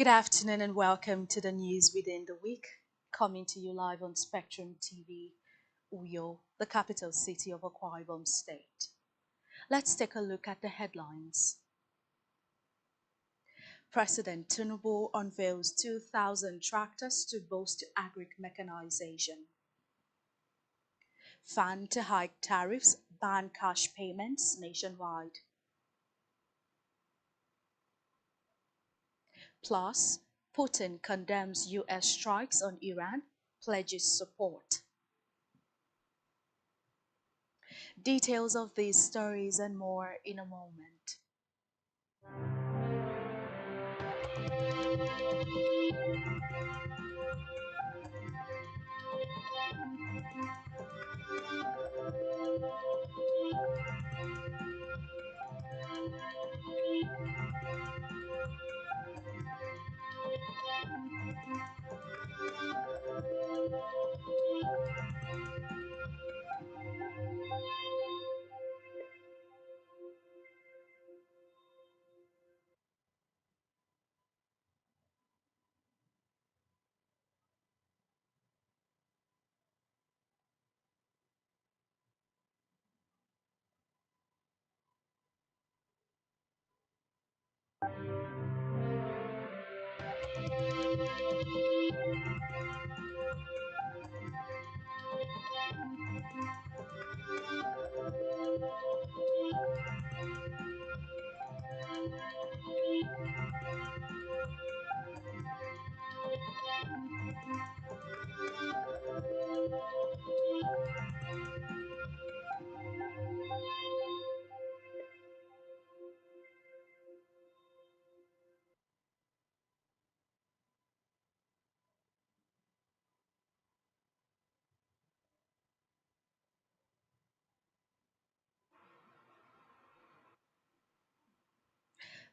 Good afternoon and welcome to the news within the week, coming to you live on Spectrum TV, Uyo, the capital city of Akwa Ibom State. Let's take a look at the headlines. President Tinubu unveils 2,000 tractors to boost agri-mechanization. Fan to hike tariffs, ban cash payments nationwide. Plus, Putin condemns U.S. strikes on Iran, pledges support. Details of these stories and more in a moment.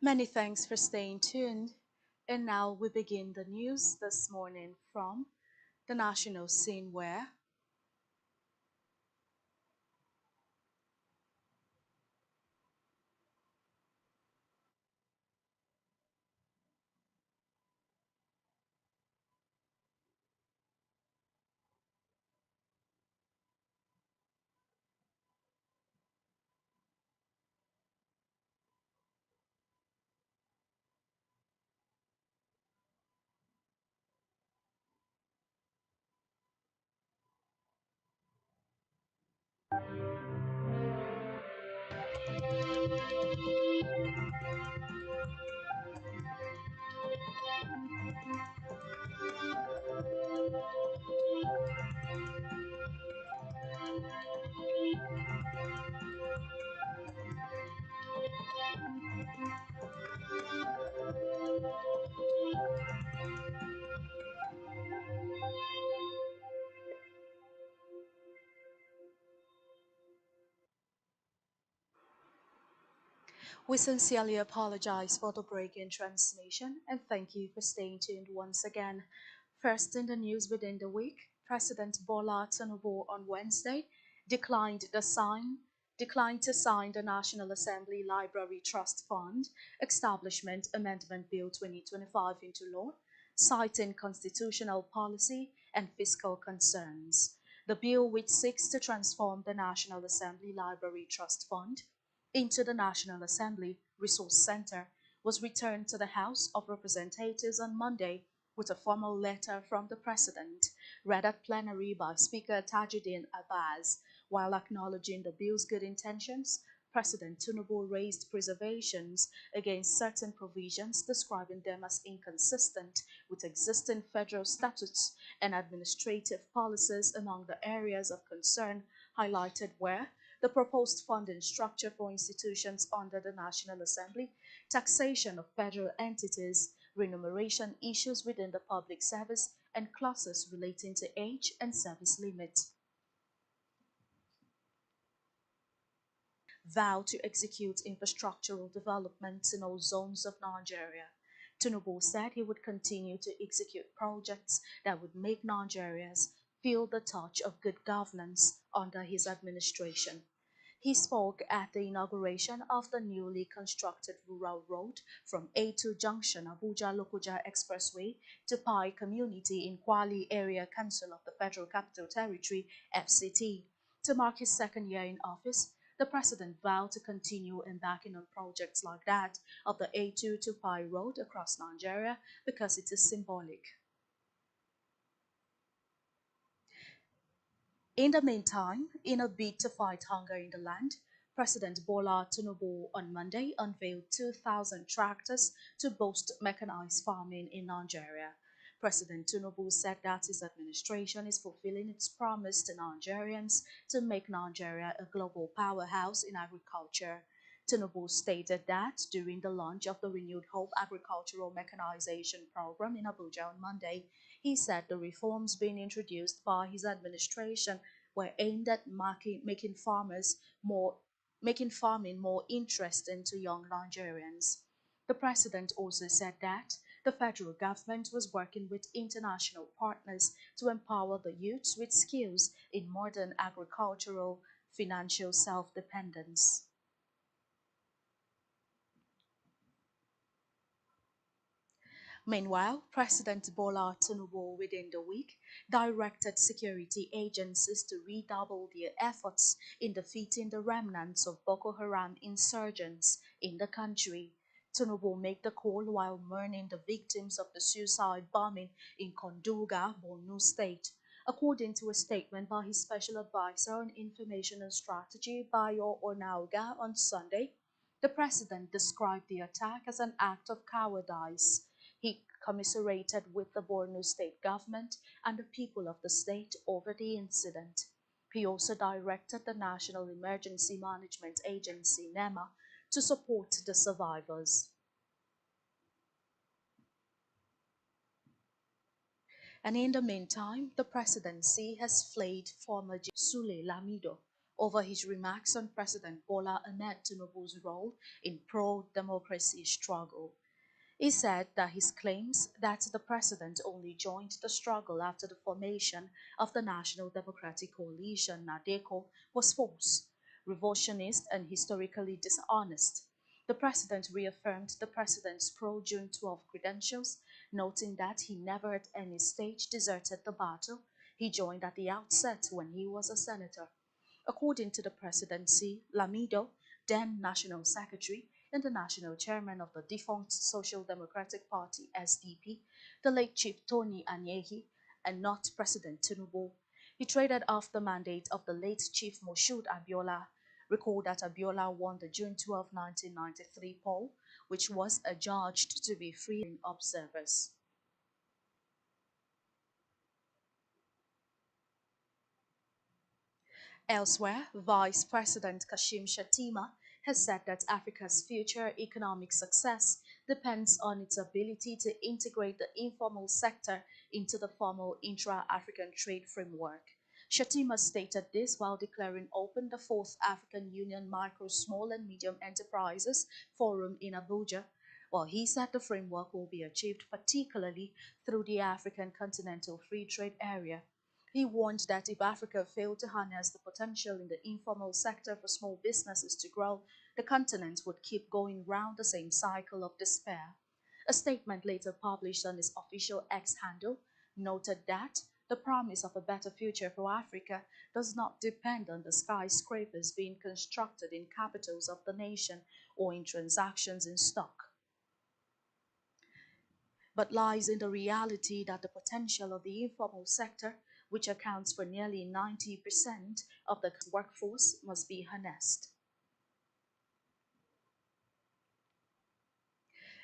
Many thanks for staying tuned. And now we begin the news this morning from the national scene where we sincerely apologize for the break in transmission and thank you for staying tuned once again. First in the news within the week, President Bola Tinubu on Wednesday declined the sign declined to sign the National Assembly Library Trust Fund Establishment Amendment Bill 2025 into law, citing constitutional policy and fiscal concerns. The bill, which seeks to transform the National Assembly Library Trust Fund into the National Assembly Resource Center, was returned to the House of Representatives on Monday with a formal letter from the President, read at plenary by Speaker Tajuddin Abbas. While acknowledging the bill's good intentions, President Tinubu raised reservations against certain provisions, describing them as inconsistent with existing federal statutes and administrative policies. Among the areas of concern highlighted were the proposed funding structure for institutions under the National Assembly, taxation of federal entities, remuneration issues within the public service, and clauses relating to age and service limits. Vow to execute infrastructural developments in all zones of Nigeria. Tinubu said he would continue to execute projects that would make Nigerians feel the touch of good governance under his administration. He spoke at the inauguration of the newly constructed rural road from A2 Junction Abuja-Lokoja Expressway to Pai Community in Kwali Area Council of the Federal Capital Territory, FCT. To mark his second year in office, the president vowed to continue embarking on projects like that of the A2 to Pai Road across Nigeria because it is symbolic. In the meantime, in a bid to fight hunger in the land, President Bola Tinubu on Monday unveiled 2,000 tractors to boost mechanized farming in Nigeria. President Tinubu said that his administration is fulfilling its promise to Nigerians to make Nigeria a global powerhouse in agriculture. Tinubu stated that during the launch of the Renewed Hope Agricultural Mechanization Program in Abuja on Monday, he said the reforms being introduced by his administration were aimed at making farming more interesting to young Nigerians. The president also said that the federal government was working with international partners to empower the youths with skills in modern agricultural financial self-dependence. Meanwhile, President Bola Tinubu within the week directed security agencies to redouble their efforts in defeating the remnants of Boko Haram insurgents in the country. Tinubu made the call while mourning the victims of the suicide bombing in Konduga, Borno State. According to a statement by his special advisor on information and strategy, Bayo Onauga, on Sunday, the president described the attack as an act of cowardice. He commiserated with the Borno state government and the people of the state over the incident. He also directed the National Emergency Management Agency, NEMA, to support the survivors. And in the meantime, the presidency has flayed former Sule Lamido over his remarks on President Bola Ahmed Tinubu's role in pro-democracy struggle. He said that his claims that the president only joined the struggle after the formation of the National Democratic Coalition, NADECO, was false, revisionist, and historically dishonest. The president reaffirmed the president's pro-June 12 credentials, noting that he never at any stage deserted the battle. He joined at the outset when he was a senator. According to the presidency, Lamido, then National Secretary and the National Chairman of the defunct Social Democratic Party SDP, the late Chief Tony Anyehi, and not President Tinubu. He traded off the mandate of the late Chief Moshood Abiola. Recall that Abiola won the June 12, 1993 poll, which was adjudged to be free in observers. Elsewhere, Vice President Kashim Shettima has said that Africa's future economic success depends on its ability to integrate the informal sector into the formal intra-African trade framework. Shettima stated this while declaring open the fourth African Union Micro, Small and Medium Enterprises Forum in Abuja. While he said the framework will be achieved particularly through the African Continental Free Trade Area. He warned that if Africa failed to harness the potential in the informal sector for small businesses to grow, the continent would keep going round the same cycle of despair. A statement later published on his official X handle noted that the promise of a better future for Africa does not depend on the skyscrapers being constructed in capitals of the nation or in transactions in stock, but lies in the reality that the potential of the informal sector, which accounts for nearly 90% of the workforce, must be harnessed.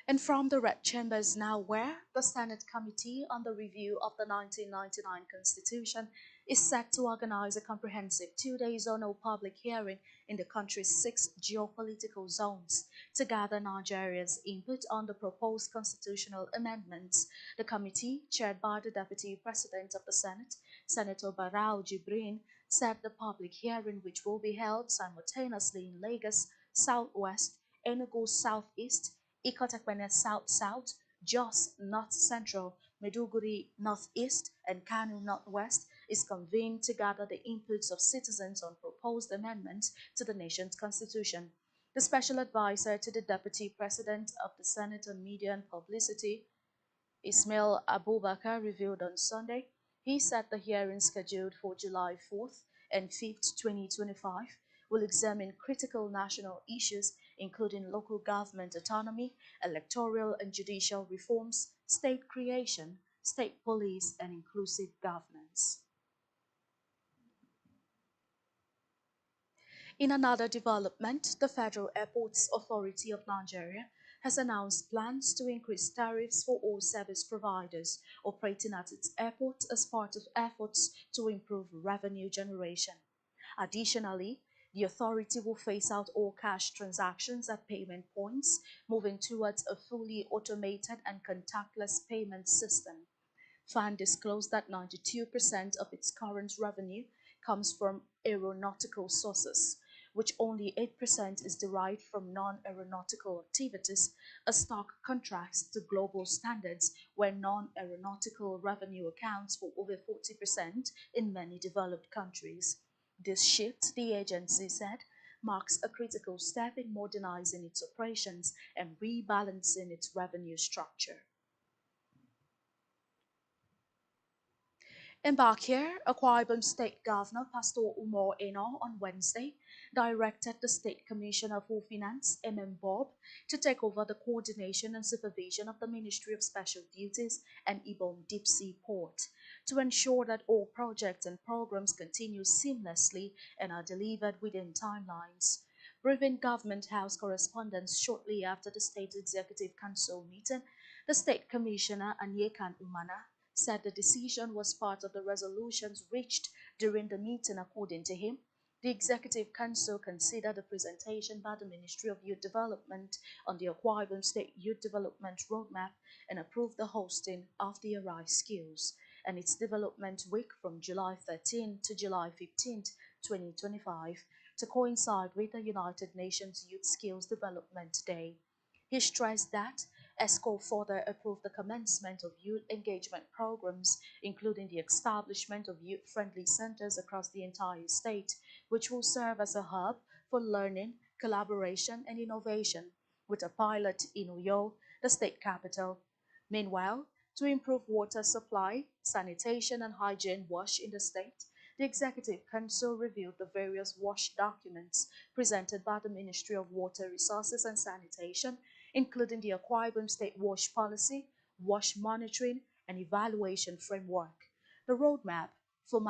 And from the Red Chamber is now where the Senate Committee on the Review of the 1999 Constitution is set to organize a comprehensive 2 day zonal public hearing in the country's 6 geopolitical zones to gather Nigeria's input on the proposed constitutional amendments. The committee, chaired by the Deputy President of the Senate, Senator Barau Jibrin, said the public hearing, which will be held simultaneously in Lagos, Southwest, Enugu Southeast, Ikotekpene South South, Jos North Central, Maiduguri Northeast, and Kano Northwest is convened to gather the inputs of citizens on proposed amendments to the nation's constitution. The special advisor to the Deputy President of the Senate on Media and Publicity, Ismail Abubakar, revealed on Sunday. He said the hearing scheduled for July 4th and 5th, 2025, will examine critical national issues including local government autonomy, electoral and judicial reforms, state creation, state police, and inclusive governance. In another development, the Federal Airports Authority of Nigeria has announced plans to increase tariffs for all service providers operating at its airport as part of efforts to improve revenue generation. Additionally, the authority will phase out all cash transactions at payment points, moving towards a fully automated and contactless payment system. FAN disclosed that 92% of its current revenue comes from aeronautical sources, which only 8% is derived from non-aeronautical activities, a stark contrast to global standards where non-aeronautical revenue accounts for over 40% in many developed countries. This shift, the agency said, marks a critical step in modernizing its operations and rebalancing its revenue structure. In Bakir, Akwa Ibom State Governor Pastor Umar Eno on Wednesday directed the State Commissioner for Finance, Bob, to take over the coordination and supervision of the Ministry of Special Duties and Ibom Deep Sea Port to ensure that all projects and programs continue seamlessly and are delivered within timelines. Briefing Government House correspondents shortly after the State Executive Council meeting, the State Commissioner Anyekan Umana said the decision was part of the resolutions reached during the meeting. According to him, the Executive Council considered the presentation by the Ministry of Youth Development on the Akwa Ibom State Youth Development Roadmap and approved the hosting of the Arise Skills and its development week from July 13 to July 15, 2025, to coincide with the United Nations Youth Skills Development Day. He stressed that ESCO further approved the commencement of youth engagement programs, including the establishment of youth-friendly centers across the entire state, which will serve as a hub for learning, collaboration, and innovation, with a pilot in Uyo, the state capital. Meanwhile, to improve water supply, sanitation, and hygiene wash in the state, the Executive Council reviewed the various WASH documents presented by the Ministry of Water Resources and Sanitation, including the Akwa Ibom State WASH Policy, WASH Monitoring, and Evaluation Framework, the roadmap for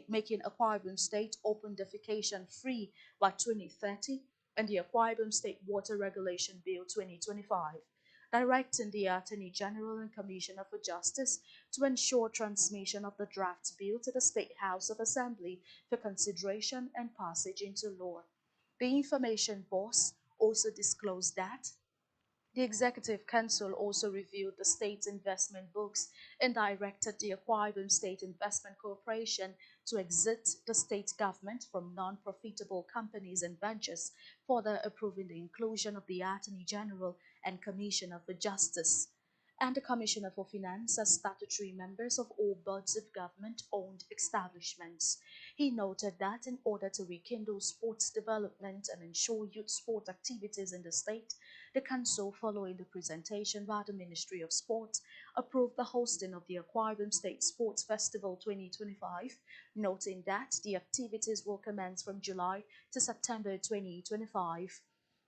making Akwa Ibom State open defecation free by 2030, and the Akwa Ibom State Water Regulation Bill 2025, directing the Attorney General and Commissioner for Justice to ensure transmission of the draft bill to the State House of Assembly for consideration and passage into law. The information boss also disclosed that the Executive Council also reviewed the state's investment books and directed the Akwa Ibom State Investment Corporation to exit the state government from non-profitable companies and ventures, further approving the inclusion of the Attorney General and Commissioner for Justice. and the Commissioner for Finance as statutory members of all boards of government-owned establishments. He noted that in order to rekindle sports development and ensure youth sport activities in the state, the Council, following the presentation by the Ministry of Sport, approved the hosting of the Akwa Ibom State Sports Festival 2025, noting that the activities will commence from July to September 2025,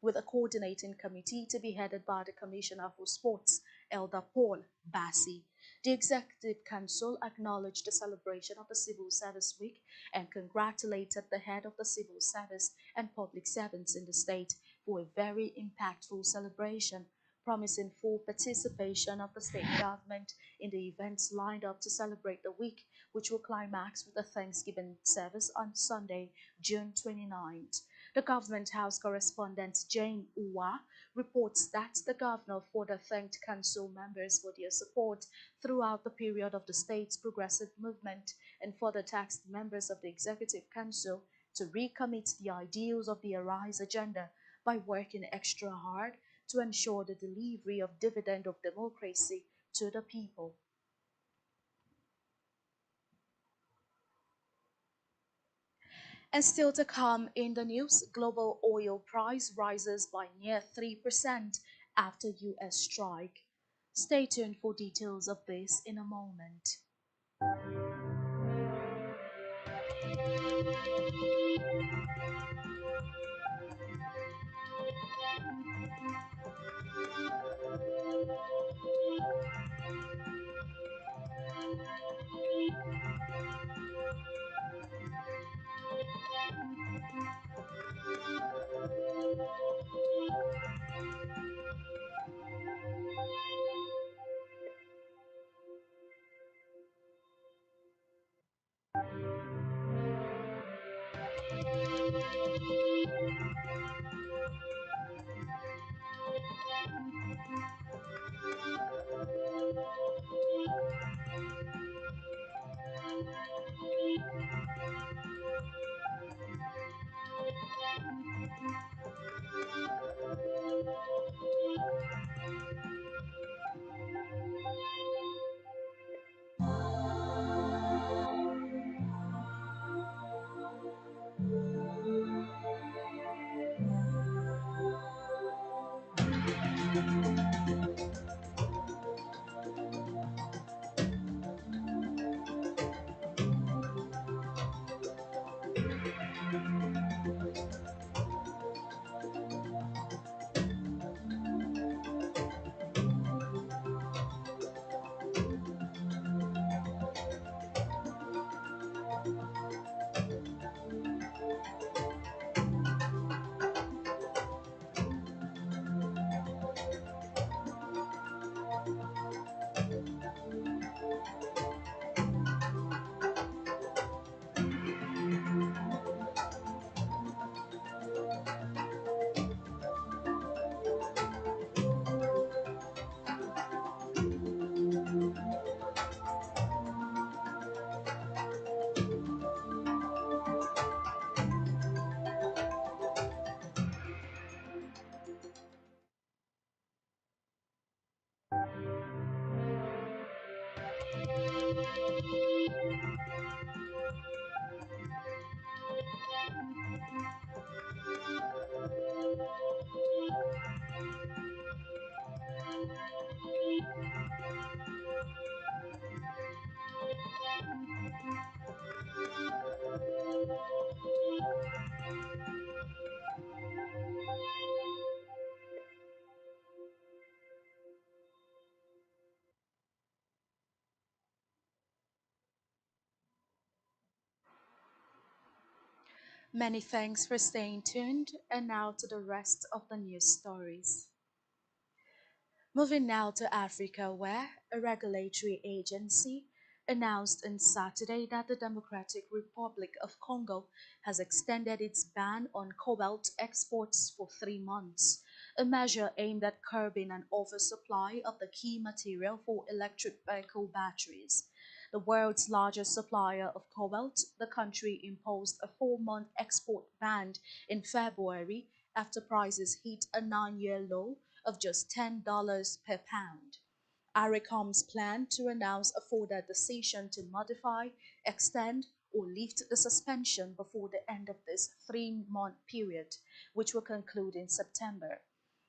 with a coordinating committee to be headed by the Commissioner for Sports, Elder Paul Bassi. The Executive Council acknowledged the celebration of the Civil Service Week and congratulated the head of the civil service and public servants in the state for a very impactful celebration, promising full participation of the state government in the events lined up to celebrate the week, which will climax with a Thanksgiving service on Sunday, June 29th. The Government House correspondent Jane Uwa reports that the governor further thanked council members for their support throughout the period of the state's progressive movement and further tasked members of the Executive Council to recommit the ideals of the Arise agenda by working extra hard to ensure the delivery of dividend of democracy to the people. And still to come in the news, global oil price rises by near 3% after US strike. Stay tuned for details of this in a moment. Many thanks for staying tuned, and now to the rest of the news stories. Moving now to Africa, where a regulatory agency announced on Saturday that the Democratic Republic of Congo has extended its ban on cobalt exports for 3 months, a measure aimed at curbing an oversupply of the key material for electric vehicle batteries. The world's largest supplier of cobalt, the country imposed a 4 month export ban in February after prices hit a 9 year low of just $10 per pound. ARICOM's plan to announce a further decision to modify, extend, or lift the suspension before the end of this 3-month period, which will conclude in September.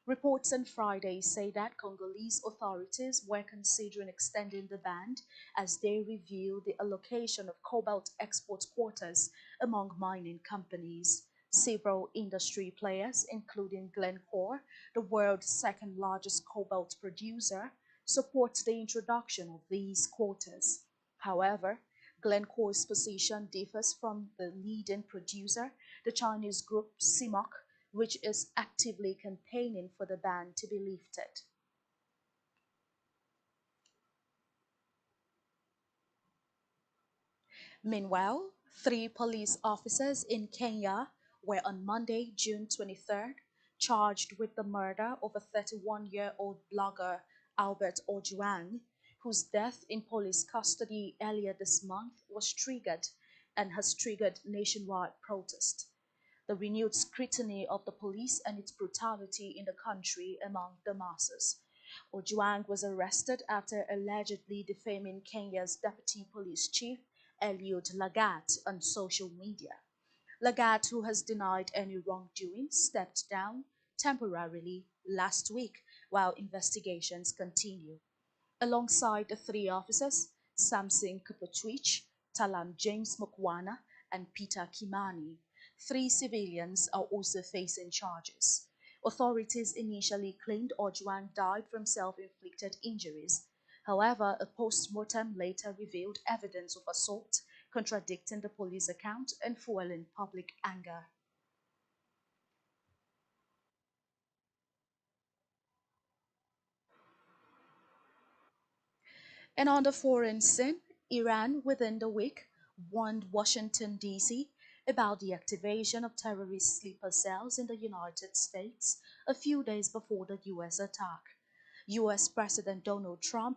Reports on Friday say that Congolese authorities were considering extending the ban as they review the allocation of cobalt export quotas among mining companies. Several industry players, including Glencore, the world's second largest cobalt producer, support the introduction of these quotas. However, Glencore's position differs from the leading producer, the Chinese group CIMOC, which is actively campaigning for the ban to be lifted. Meanwhile, 3 police officers in Kenya were on Monday, June 23rd, charged with the murder of a 31-year-old blogger, Albert Ojwang, whose death in police custody earlier this month was triggered and has triggered nationwide protest. The renewed scrutiny of the police and its brutality in the country among the masses. Ojwang was arrested after allegedly defaming Kenya's deputy police chief, Eliud Lagat, on social media. Lagat, who has denied any wrongdoing, stepped down temporarily last week while investigations continue. Alongside the 3 officers, Samson Kupachwich, Talam James Mukwana, and Peter Kimani, 3 civilians are also facing charges. Authorities initially claimed Ojwang died from self-inflicted injuries. However, a post-mortem later revealed evidence of assault, contradicting the police account and fueling public anger. And on the foreign scene, Iran within the week warned Washington, D.C. about the activation of terrorist sleeper cells in the United States a few days before the U.S. attack. U.S. President Donald Trump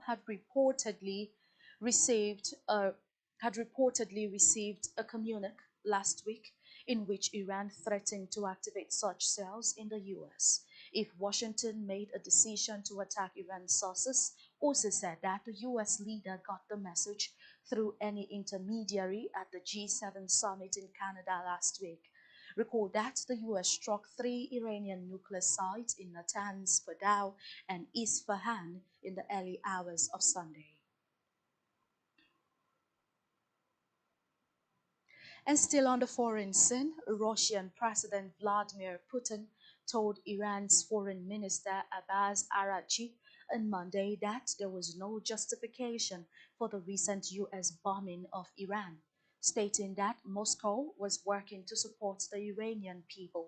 received a, had reportedly received a communique last week in which Iran threatened to activate such cells in the U.S. if Washington made a decision to attack Iran's sources. Also said that the US leader got the message through any intermediary at the G7 summit in Canada last week. Recall that the US struck 3 Iranian nuclear sites in Natanz, Fordow, and Isfahan in the early hours of Sunday. And still on the foreign scene, Russian President Vladimir Putin told Iran's Foreign Minister Abbas Araghchi on Monday that there was no justification for the recent US bombing of Iran, stating that Moscow was working to support the Iranian people.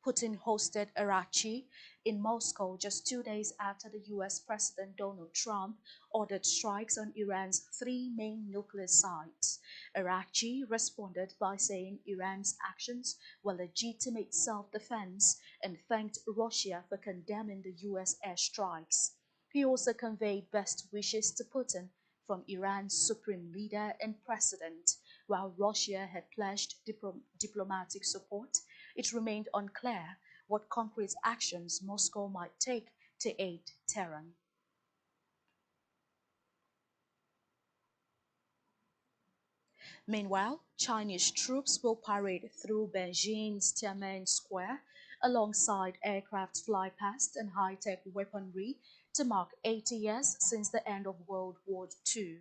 Putin hosted Araghchi in Moscow just 2 days after the US President Donald Trump ordered strikes on Iran's 3 main nuclear sites. Araghchi responded by saying Iran's actions were legitimate self-defense and thanked Russia for condemning the US airstrikes. He also conveyed best wishes to Putin from Iran's supreme leader and president. While Russia had pledged diplomatic support, it remained unclear what concrete actions Moscow might take to aid Tehran. Meanwhile, Chinese troops will parade through Beijing's Tiananmen Square alongside aircraft fly past and high-tech weaponry to mark 80 years since the end of World War II.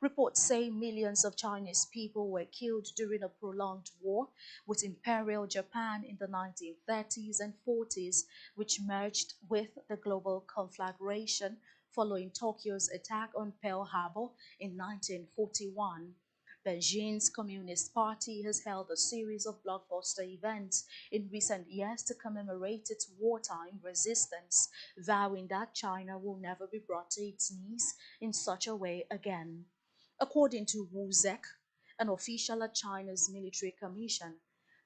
Reports say millions of Chinese people were killed during a prolonged war with Imperial Japan in the 1930s and 40s, which merged with the global conflagration following Tokyo's attack on Pearl Harbor in 1941. Beijing's Communist Party has held a series of blockbuster events in recent years to commemorate its wartime resistance, vowing that China will never be brought to its knees in such a way again. According to Wu Zek, an official at China's military commission,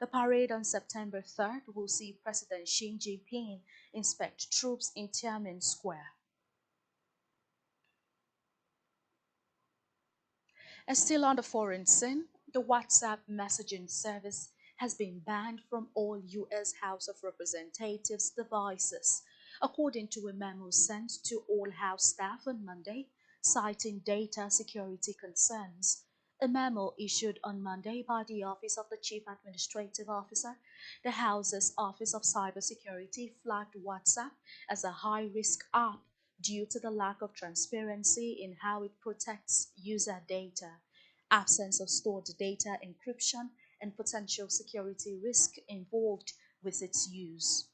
the parade on September 3rd will see President Xi Jinping inspect troops in Tiananmen Square. And still on the foreign scene, the WhatsApp messaging service has been banned from all US House of Representatives devices. according to a memo sent to all House staff on Monday, citing data security concerns. A memo issued on Monday by the Office of the Chief Administrative Officer, the House's Office of Cybersecurity flagged WhatsApp as a high-risk app due to the lack of transparency in how it protects user data, absence of stored data encryption, and potential security risk involved with its use.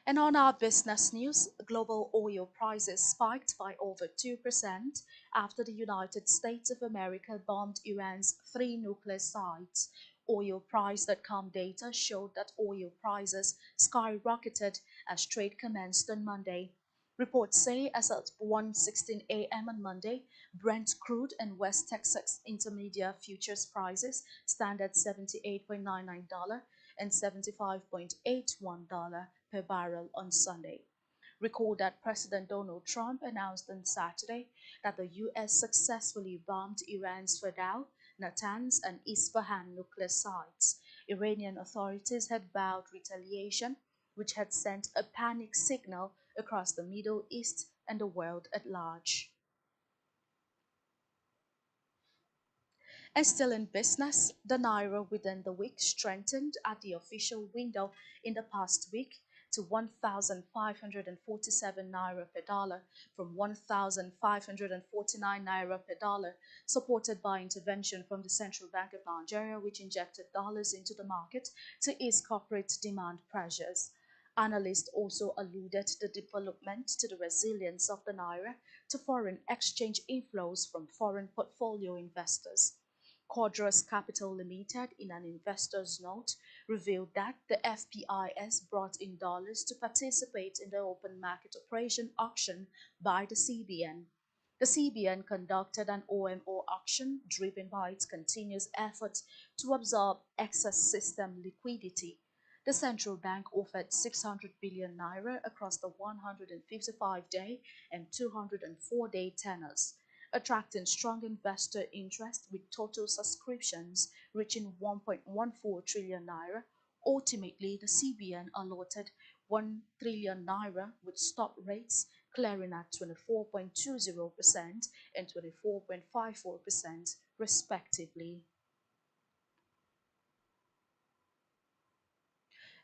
And on our business news, global oil prices spiked by over 2% after the United States of America bombed Iran's three nuclear sites. Oilprice.com data showed that oil prices skyrocketed as trade commenced on Monday. Reports say as at 1:16 a.m. on Monday, Brent crude and West Texas Intermediate futures prices stand at $78.99 and $75.81 per barrel on Sunday. Recall that President Donald Trump announced on Saturday that the U.S. successfully bombed Iran's Fordow, Natanz, and Isfahan nuclear sites. Iranian authorities had vowed retaliation, which had sent a panic signal across the Middle East and the world at large. And still in business, the Naira within the week strengthened at the official window in the past week to 1,547 Naira per dollar from 1,549 Naira per dollar, supported by intervention from the Central Bank of Nigeria, which injected dollars into the market to ease corporate demand pressures. Analysts also alluded the development to the resilience of the Naira to foreign exchange inflows from foreign portfolio investors. Cordros Capital Limited, in an investor's note, revealed that the FPIS brought in dollars to participate in the open market operation auction by the CBN. The CBN conducted an OMO auction driven by its continuous efforts to absorb excess system liquidity. The central bank offered 600 billion naira across the 155-day and 204-day tenors, attracting strong investor interest with total subscriptions reaching 1.14 trillion naira. Ultimately, the CBN allotted 1 trillion naira with stop rates clearing at 24.20% and 24.54% respectively.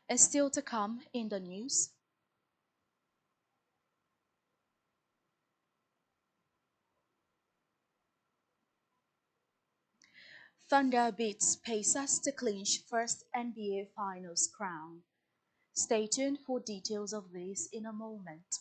And still to come in the news, Thunder beats Pacers to clinch first NBA Finals crown. Stay tuned for details of this in a moment.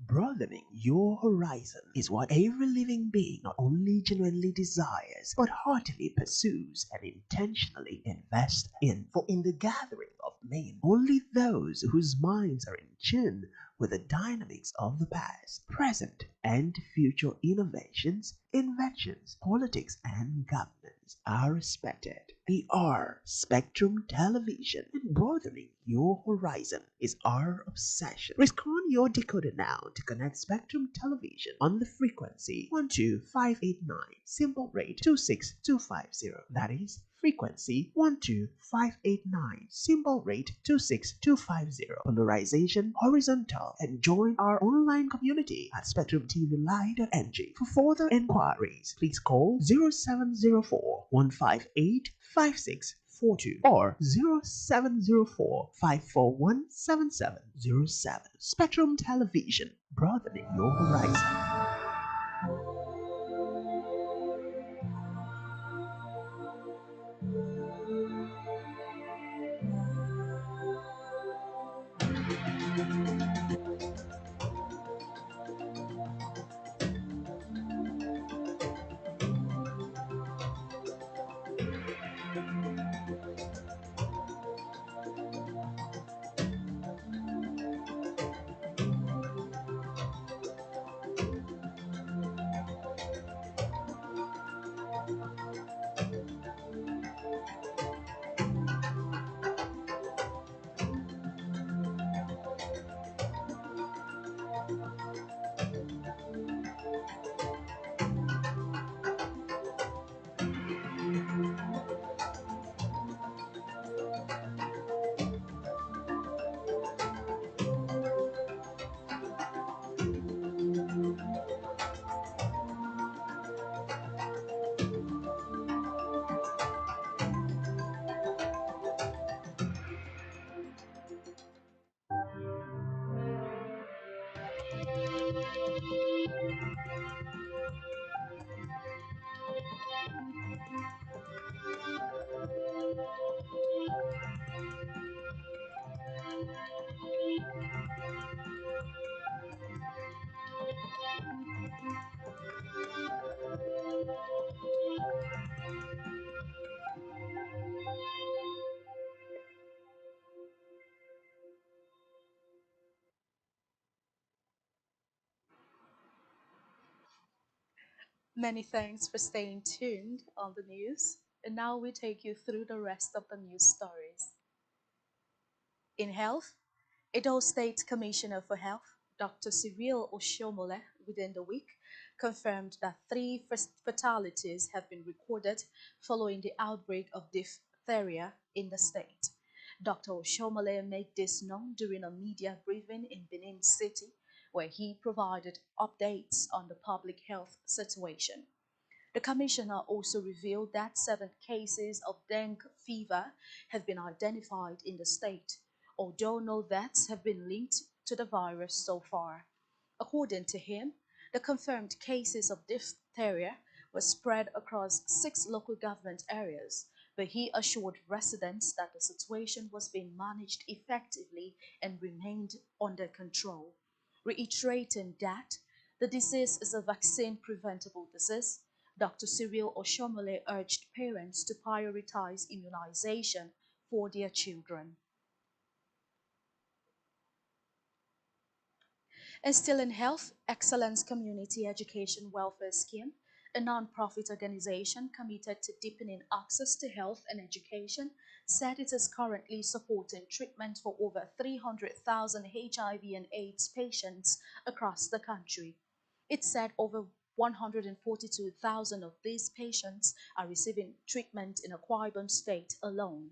Broadening your horizon is what every living being not only genuinely desires, but heartily pursues and intentionally invests in. For in the gathering of men, only those whose minds are in tune with the dynamics of the past, present, and future innovations, inventions, politics, and governance are respected. They are Spectrum Television, and broadening your horizon is our obsession. Rescan your decoder now to connect Spectrum Television on the frequency 12589, symbol rate 26250. That is frequency 12589, symbol rate 26250, polarization horizontal, and join our online community at spectrumtvlive.ng. For further inquiries, please call 0704 158 5642 or 0704 541 7707. Spectrum Television, broadening your horizon. Many thanks for staying tuned on the news. And now we take you through the rest of the news stories. In health, Edo State Commissioner for Health, Dr. Cyril Oshomole, within the week, confirmed that three fatalities have been recorded following the outbreak of diphtheria in the state. Dr. Oshomole made this known during a media briefing in Benin City, where he provided updates on the public health situation. The commissioner also revealed that 7 cases of dengue fever have been identified in the state, although no deaths have been linked to the virus so far. According to him, the confirmed cases of diphtheria were spread across 6 local government areas, but he assured residents that the situation was being managed effectively and remained under control, reiterating that the disease is a vaccine preventable disease. Dr. Cyril Oshomole urged parents to prioritize immunization for their children. And still in health, Excellence Community Education Welfare Scheme, a non-profit organization committed to deepening access to health and education, said it is currently supporting treatment for over 300,000 HIV and AIDS patients across the country. It said over 142,000 of these patients are receiving treatment in Akwa Ibom State alone.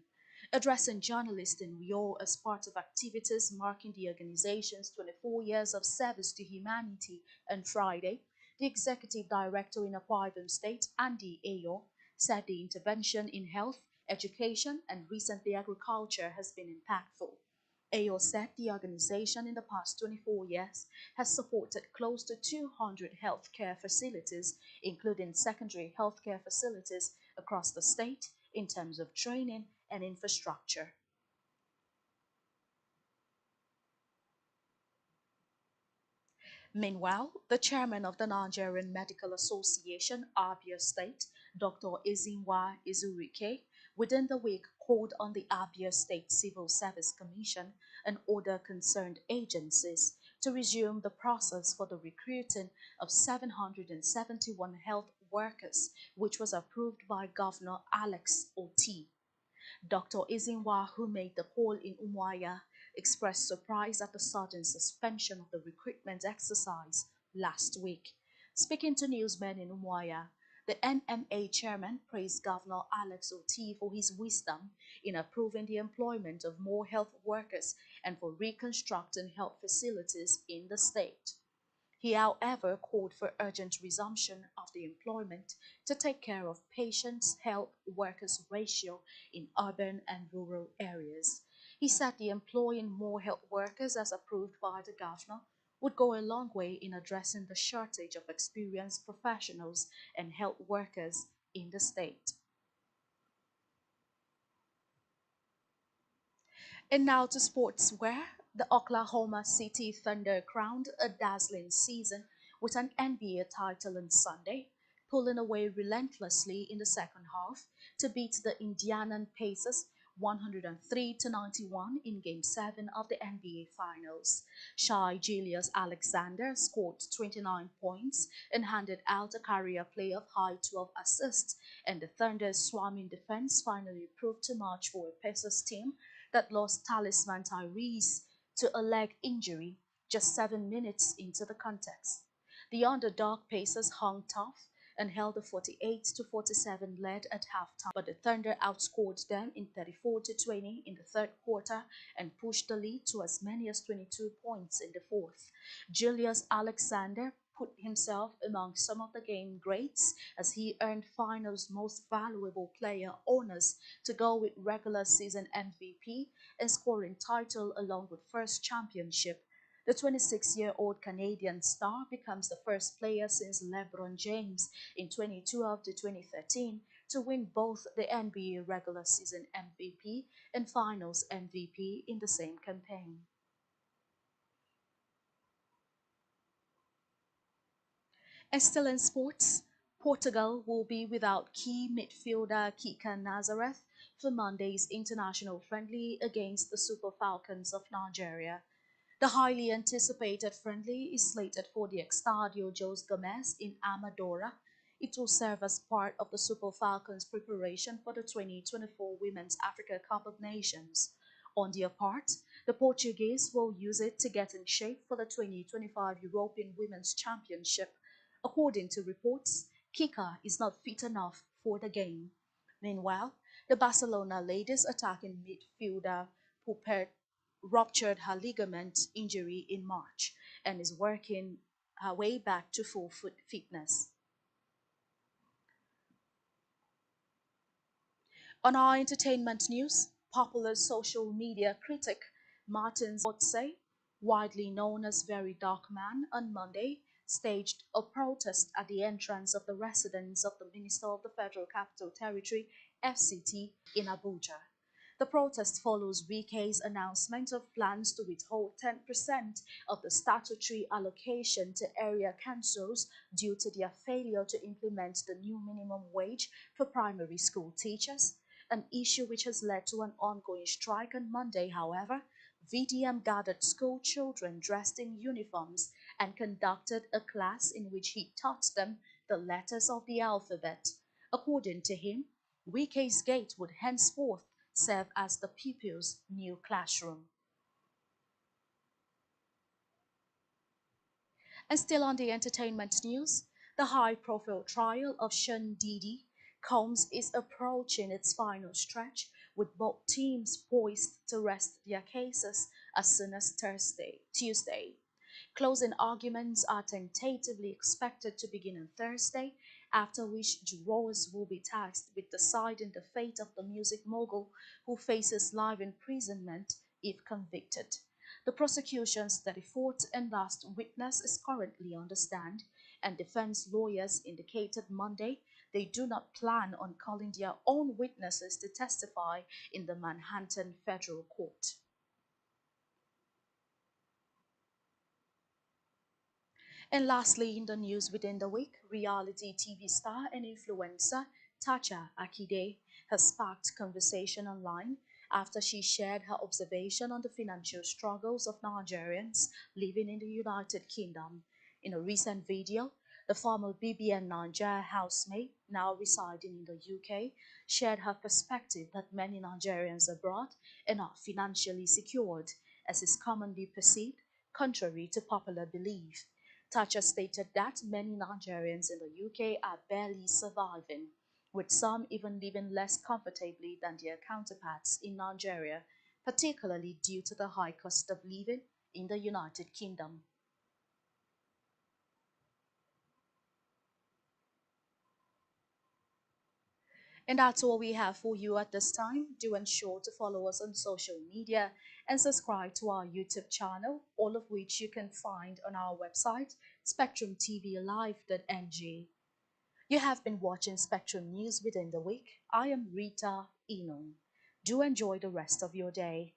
Addressing journalists in Rio as part of activities marking the organization's 24 years of service to humanity on Friday, the executive director in Akwa Ibom State, Andy Ayo, said the intervention in health, education, and recently agriculture has been impactful. Ayo said the organization in the past 24 years has supported close to 200 healthcare facilities, including secondary healthcare facilities across the state in terms of training and infrastructure. Meanwhile, the chairman of the Nigerian Medical Association, Abia State, Dr. Ezinwa Izurike, within the week called on the Abia State Civil Service Commission and other concerned agencies to resume the process for the recruiting of 771 health workers, which was approved by Governor Alex Oti. Dr. Izinwa, who made the call in Umuahia, expressed surprise at the sudden suspension of the recruitment exercise last week. Speaking to newsmen in Umuahia, the NMA chairman praised Governor Alex Oti for his wisdom in approving the employment of more health workers and for reconstructing health facilities in the state. He, however, called for urgent resumption of the employment to take care of patients' health workers ratio in urban and rural areas. He said the employing more health workers as approved by the governor would go a long way in addressing the shortage of experienced professionals and health workers in the state. And now to sports, where the Oklahoma City Thunder crowned a dazzling season with an NBA title on Sunday, pulling away relentlessly in the second half to beat the Indiana Pacers 103 to 91 in Game 7 of the NBA Finals. Shai Gilgeous-Alexander scored 29 points and handed out a career play of high 12 assists, and the Thunder's swarming defense finally proved too much for a Pacers team that lost talisman Tyrese to a leg injury just 7 minutes into the contest. The underdog Pacers hung tough and held a 48 to 47 lead at halftime, but the Thunder outscored them in 34 to 20 in the third quarter and pushed the lead to as many as 22 points in the fourth. Julius Alexander put himself among some of the game greats as he earned finals most valuable player honors to go with regular season MVP and scoring title along with first championship. The 26-year-old Canadian star becomes the first player since LeBron James in 2012 to 2013 to win both the NBA regular season MVP and finals MVP in the same campaign. And still in sports, Portugal will be without key midfielder Kika Nazareth for Monday's international friendly against the Super Falcons of Nigeria. The highly anticipated friendly is slated for the Estadio Jose Gomes in Amadora. It will serve as part of the Super Falcons' preparation for the 2024 Women's Africa Cup of Nations. On their part, the Portuguese will use it to get in shape for the 2025 European Women's Championship. According to reports, Kika is not fit enough for the game. Meanwhile, the Barcelona ladies attacking midfielder Pupert ruptured her ligament injury in March and is working her way back to full fitness. On our entertainment news, popular social media critic Martin Zotze, widely known as Very Dark Man, on Monday staged a protest at the entrance of the residence of the Minister of the Federal Capital Territory (FCT) in Abuja. The protest follows Wike's announcement of plans to withhold 10% of the statutory allocation to area councils due to their failure to implement the new minimum wage for primary school teachers, an issue which has led to an ongoing strike on Monday. However, VDM gathered school children dressed in uniforms and conducted a class in which he taught them the letters of the alphabet. According to him, Wike's Gate would henceforth serve as the pupils' new classroom. And still on the entertainment news, the high-profile trial of Sean Diddy Combs is approaching its final stretch, with both teams poised to rest their cases as soon as Tuesday. Closing arguments are tentatively expected to begin on Thursday, after which jurors will be tasked with deciding the fate of the music mogul who faces life imprisonment if convicted. The prosecution's 34th and last witness is currently on the stand, and defense lawyers indicated Monday they do not plan on calling their own witnesses to testify in the Manhattan federal court. And lastly, in the news within the week, reality TV star and influencer Tacha Akide has sparked conversation online after she shared her observation on the financial struggles of Nigerians living in the United Kingdom. In a recent video, the former BBN Nigeria housemate, now residing in the UK, shared her perspective that many Nigerians abroad are not financially secured, as is commonly perceived, contrary to popular belief. Thatcher stated that many Nigerians in the UK are barely surviving, with some even living less comfortably than their counterparts in Nigeria, particularly due to the high cost of living in the United Kingdom. And that's all we have for you at this time. Do ensure to follow us on social media and subscribe to our YouTube channel, all of which you can find on our website, spectrumtvlive.ng. You have been watching Spectrum News Within the Week. I am Rita Inung. Do enjoy the rest of your day.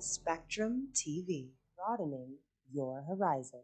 Spectrum TV, broadening your horizon.